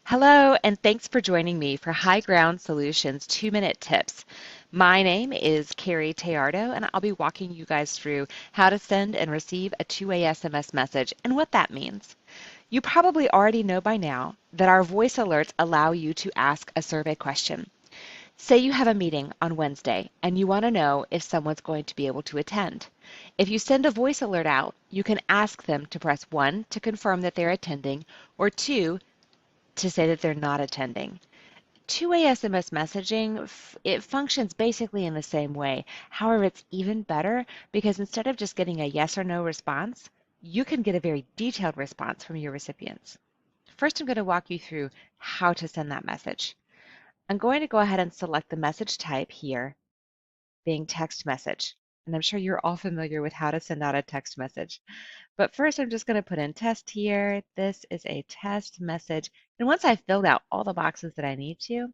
Hello, and thanks for joining me for High Ground Solutions 2-Minute Tips. My name is Carrie Teardo, and I'll be walking you guys through how to send and receive a two-way SMS message and what that means. You probably already know by now that our voice alerts allow you to ask a survey question. Say you have a meeting on Wednesday and you want to know if someone's going to be able to attend. If you send a voice alert out, you can ask them to press 1 to confirm that they're attending or 2 to say that they're not attending. Two-way SMS messaging, it functions basically in the same way. However, it's even better because instead of just getting a yes or no response, you can get a very detailed response from your recipients. First, I'm going to walk you through how to send that message. I'm going to go ahead and select the message type here, being text message. And I'm sure you're all familiar with how to send out a text message. But first, I'm just going to put in test here. This is a test message. And once I've filled out all the boxes that I need to,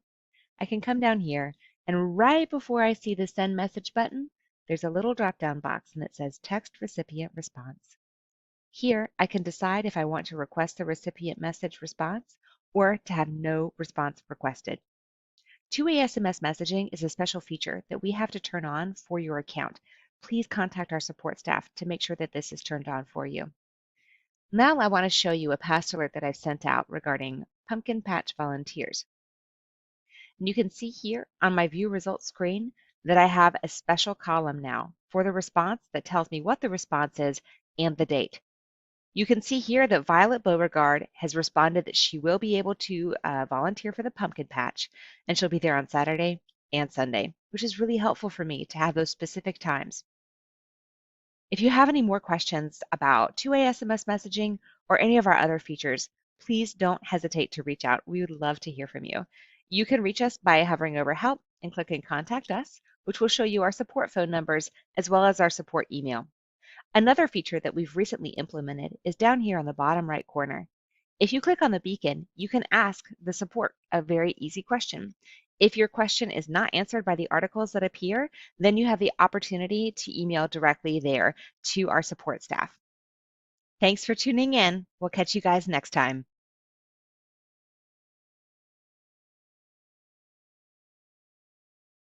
I can come down here and right before I see the send message button, there's a little drop-down box and it says text recipient response. Here, I can decide if I want to request the recipient message response or to have no response requested. Two-way SMS messaging is a special feature that we have to turn on for your account. Please contact our support staff to make sure that this is turned on for you. Now I want to show you a past alert that I've sent out regarding pumpkin patch volunteers. And you can see here on my view results screen that I have a special column now for the response that tells me what the response is and the date. You can see here that Violet Beauregard has responded that she will be able to volunteer for the pumpkin patch, and she'll be there on Saturday and Sunday, which is really helpful for me to have those specific times. If you have any more questions about two-way SMS messaging or any of our other features, please don't hesitate to reach out. We would love to hear from you. You can reach us by hovering over Help and clicking Contact Us, which will show you our support phone numbers as well as our support email. Another feature that we've recently implemented is down here on the bottom right corner. If you click on the beacon, you can ask the support a very easy question. If your question is not answered by the articles that appear, then you have the opportunity to email directly there to our support staff. Thanks for tuning in. We'll catch you guys next time.